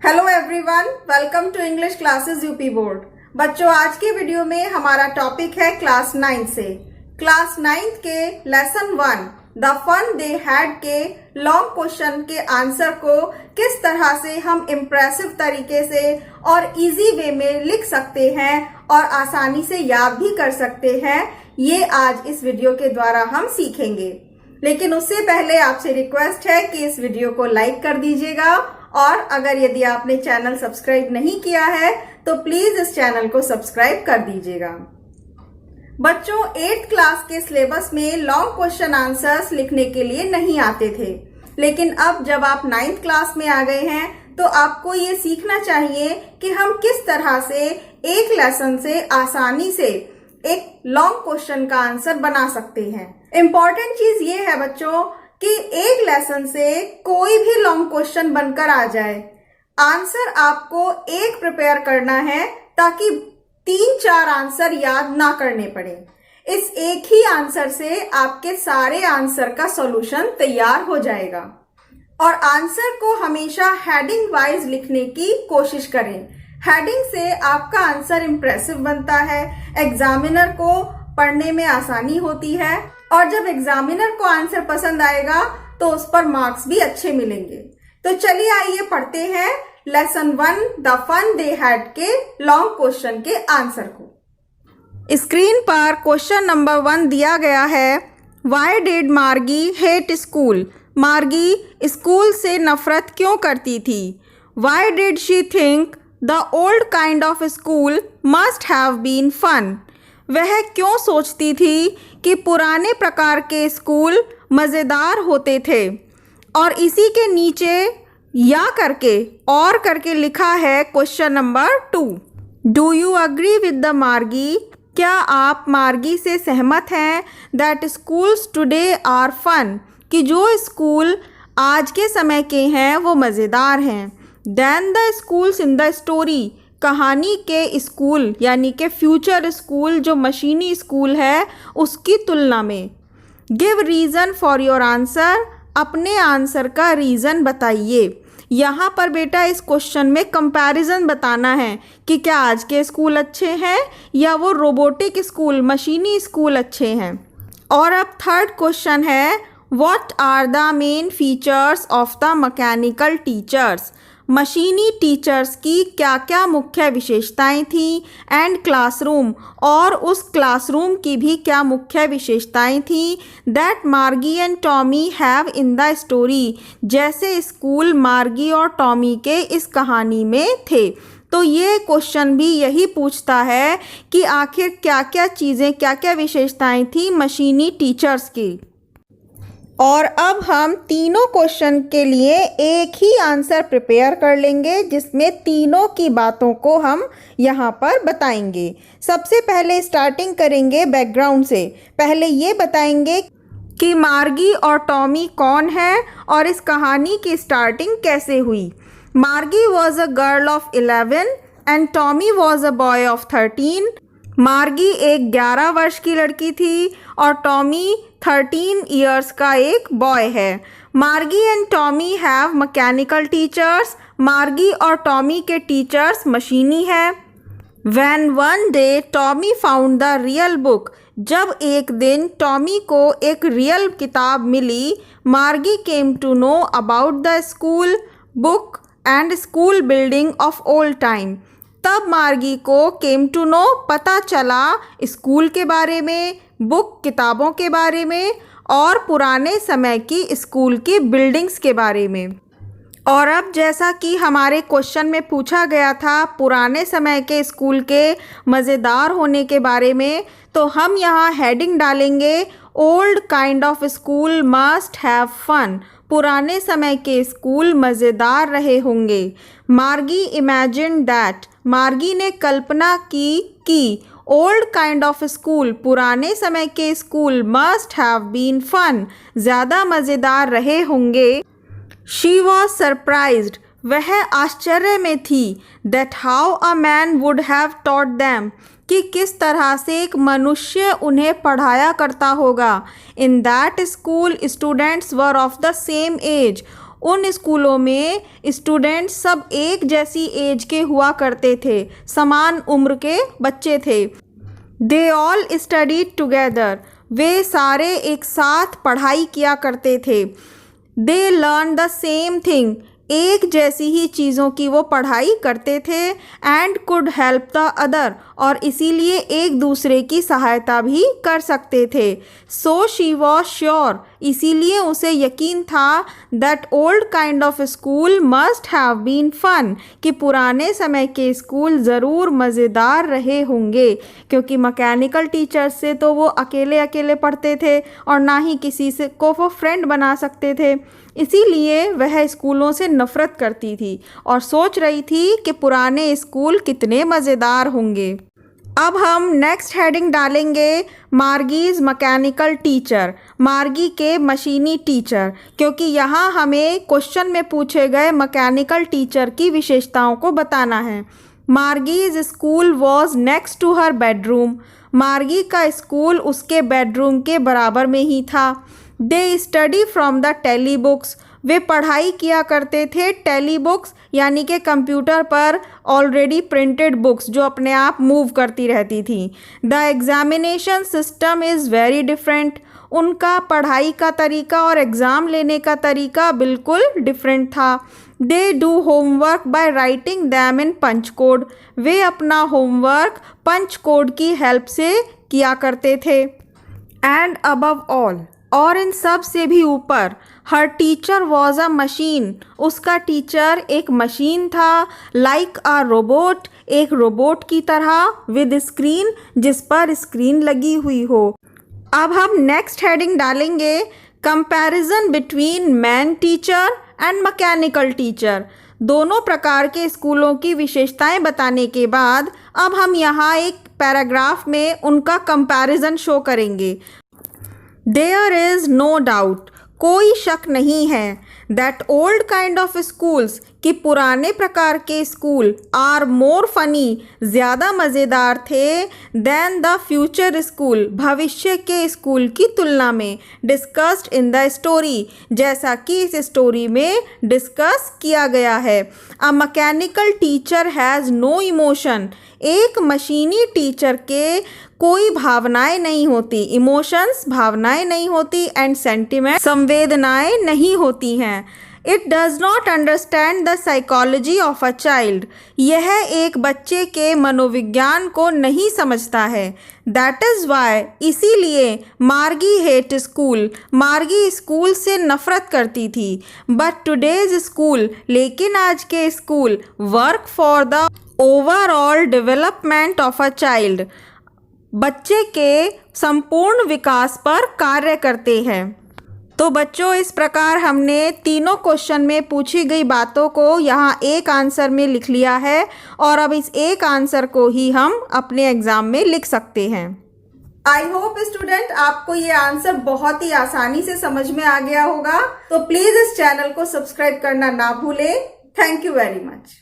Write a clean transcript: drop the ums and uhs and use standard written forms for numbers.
Hello everyone, welcome to English classes UP board. बच्चों, आज के वीडियो में हमारा टॉपिक है क्लास 9 से। क्लास 9 के lesson 1 the fun they had के लॉन्ग क्वेश्चन के आंसर को किस तरह से हम इम्प्रेसिव तरीके से और इजी वे में लिख सकते हैं और आसानी से याद भी कर सकते हैं, ये आज इस वीडियो के द्वारा हम सीखेंगे। लेकिन उससे पहले आपसे रिक्वेस्ट है कि इस वीडियो को लाइक कर दीजिएगा और अगर यदि आपने चैनल सब्सक्राइब नहीं किया है तो प्लीज इस चैनल को सब्सक्राइब कर दीजिएगा। बच्चों, 8th क्लास के सिलेबस में लॉन्ग क्वेश्चन आंसर्स लिखने के लिए नहीं आते थे, लेकिन अब जब आप 9th क्लास में आ गए हैं तो आपको ये सीखना चाहिए कि हम किस तरह से एक लेसन से आसानी से एक लॉन्ग क्वेश्चन का आंसर बना सकते हैं। इम्पॉर्टेंट चीज ये है बच्चों कि एक लेसन से कोई भी लॉन्ग क्वेश्चन बनकर आ जाए, आंसर आपको एक प्रिपेयर करना है ताकि 3-4 आंसर याद ना करने पड़े। इस एक ही आंसर से आपके सारे आंसर का सॉल्यूशन तैयार हो जाएगा। और आंसर को हमेशा हेडिंग वाइज लिखने की कोशिश करें। हेडिंग से आपका आंसर इंप्रेसिव बनता है, एग्जामिनर को पढ़ने में आसानी होती है और जब एग्जामिनर को आंसर पसंद आएगा तो उस पर मार्क्स भी अच्छे मिलेंगे। तो चलिए आइए पढ़ते हैं lesson 1 the fun they had के लॉन्ग क्वेश्चन के आंसर को। स्क्रीन पर क्वेश्चन नंबर 1 दिया गया है, why did Margie hate school? Margie school से नफरत क्यों करती थी? Why did she think the old kind of school must have been fun? वह क्यों सोचती थी कि पुराने प्रकार के स्कूल मज़ेदार होते थे? और इसी के नीचे या करके और करके लिखा है question number 2, do you agree with the Margie? क्या आप मार्गी से सहमत हैं that schools today are fun? कि जो स्कूल आज के समय के हैं वो मज़ेदार हैं। Then the schools in the story, कहानी के स्कूल यानी कि फ्यूचर स्कूल जो मशीनी स्कूल है उसकी तुलना में। Give reason for your answer, अपने आंसर का रीज़न बताइए। यहाँ पर बेटा इस क्वेश्चन में कंपैरिजन बताना है कि क्या आज के स्कूल अच्छे हैं या वो रोबोटिक स्कूल मशीनी स्कूल अच्छे हैं। और अब थर्ड क्वेश्चन है, what are the main features of the mechanical teachers? मशीनी टीचर्स की क्या क्या मुख्य विशेषताएं थीं? एंड क्लासरूम, और उस क्लासरूम की भी क्या मुख्य विशेषताएं थीं? दैट मार्गी and Tommy have in the story, जैसे स्कूल मार्गी और टॉमी के इस कहानी में थे। तो ये क्वेश्चन भी यही पूछता है कि आखिर क्या क्या चीज़ें, क्या क्या विशेषताएं थीं मशीनी टीचर्स की। और अब हम तीनों क्वेश्चन के लिए एक ही आंसर प्रिपेयर कर लेंगे जिसमें तीनों की बातों को हम यहाँ पर बताएंगे। सबसे पहले स्टार्टिंग करेंगे बैकग्राउंड से। पहले ये बताएंगे कि मार्गी और टॉमी कौन है और इस कहानी की स्टार्टिंग कैसे हुई। मार्गी was a girl of 11 and Tommy was a boy of 13। मार्गी एक 11 वर्ष की लड़की थी और टॉमी 13 ईयर्स का एक बॉय है। मार्गी and Tommy have mechanical teachers, मार्गी और टॉमी के टीचर्स मशीनी है। When one day Tommy found the real book, जब एक दिन टॉमी को एक रियल किताब मिली, Margie came to know about the school book and school building of old time. तब मार्गी को केम टू नो पता चला स्कूल के बारे में, बुक किताबों के बारे में और पुराने समय की स्कूल की बिल्डिंग्स के बारे में। और अब जैसा कि हमारे क्वेश्चन में पूछा गया था पुराने समय के स्कूल के मज़ेदार होने के बारे में, तो हम यहाँ हेडिंग डालेंगे, old kind of school must have fun. पुराने समय के स्कूल मज़ेदार रहे होंगे। मार्गी इमेजिन दैट, मार्गी ने कल्पना की ओल्ड काइंड ऑफ स्कूल, पुराने समय के school must have been fun, ज़्यादा मज़ेदार रहे होंगे। शी वॉज सरप्राइज्ड, वह आश्चर्य में थी। That how a man would have taught them, कि किस तरह से एक मनुष्य उन्हें पढ़ाया करता होगा। In that school students were of the same age, उन स्कूलों में स्टूडेंट्स सब एक जैसी एज के हुआ करते थे, समान उम्र के बच्चे थे। दे ऑल स्टडीड टुगेदर, वे सारे एक साथ पढ़ाई किया करते थे। They learn the same thing, एक जैसी ही चीज़ों की वो पढ़ाई करते थे। And could help the other, और इसीलिए एक दूसरे की सहायता भी कर सकते थे। सो शी वॉज श्योर, इसीलिए उसे यकीन था that old kind of school must have been fun, कि पुराने समय के स्कूल ज़रूर मज़ेदार रहे होंगे, क्योंकि मैकेनिकल टीचर से तो वो अकेले अकेले पढ़ते थे और ना ही किसी से को वो फ्रेंड बना सकते थे। इसीलिए वह स्कूलों से नफ़रत करती थी और सोच रही थी कि पुराने स्कूल कितने मज़ेदार होंगे। अब हम नेक्स्ट हेडिंग डालेंगे मार्गीज मैकेनिकल टीचर, मार्गी के मशीनी टीचर, क्योंकि यहाँ हमें क्वेश्चन में पूछे गए मैकेनिकल टीचर की विशेषताओं को बताना है। Margie's school was next to her bedroom, Margie का स्कूल उसके बेडरूम के बराबर में ही था। They study from the tele books, वे पढ़ाई किया करते थे टेली बुक्स यानी कि कंप्यूटर पर ऑलरेडी प्रिंटेड बुक्स जो अपने आप मूव करती रहती थी। The examination system is very different, उनका पढ़ाई का तरीका और एग्ज़ाम लेने का तरीका बिल्कुल डिफरेंट था। They do homework by writing them in punch code, वे अपना होमवर्क पंच कोड की हेल्प से किया करते थे। एंड अबव ऑल, और इन सब से भी ऊपर, हर टीचर वॉज अ मशीन, उसका टीचर एक मशीन था। लाइक अ रोबोट, एक रोबोट की तरह, विद स्क्रीन, जिस पर स्क्रीन लगी हुई हो। अब हम नेक्स्ट हेडिंग डालेंगे comparison between man teacher and mechanical teacher. दोनों प्रकार के स्कूलों की विशेषताएं बताने के बाद अब हम यहाँ एक पैराग्राफ में उनका कंपैरिजन शो करेंगे। देयर इज़ नो डाउट, कोई शक नहीं है, that old kind of schools, कि पुराने प्रकार के स्कूल, आर मोर फनी, ज़्यादा मज़ेदार थे, दैन द फ्यूचर स्कूल, भविष्य के स्कूल की तुलना में, डिस्कस्ड इन द स्टोरी, जैसा कि इस स्टोरी में डिस्कस किया गया है। A mechanical teacher has no emotion, एक मशीनी टीचर के कोई भावनाएं नहीं होती, इमोशंस भावनाएं नहीं होती, एंड सेंटिमेंट संवेदनाएं नहीं होती हैं। It does not understand the psychology of a child, यह एक बच्चे के मनोविज्ञान को नहीं समझता है। दैट इज़ वाई, इसीलिए मार्गी हेट स्कूल, मार्गी स्कूल से नफ़रत करती थी। बट टुडेज स्कूल, लेकिन आज के school, work for the overall development of a child, बच्चे के संपूर्ण विकास पर कार्य करते हैं। तो बच्चों, इस प्रकार हमने तीनों क्वेश्चन में पूछी गई बातों को यहाँ एक आंसर में लिख लिया है और अब इस एक आंसर को ही हम अपने एग्जाम में लिख सकते हैं। आई होप स्टूडेंट आपको ये आंसर बहुत ही आसानी से समझ में आ गया होगा। तो प्लीज इस चैनल को सब्सक्राइब करना ना भूलें। Thank you very much.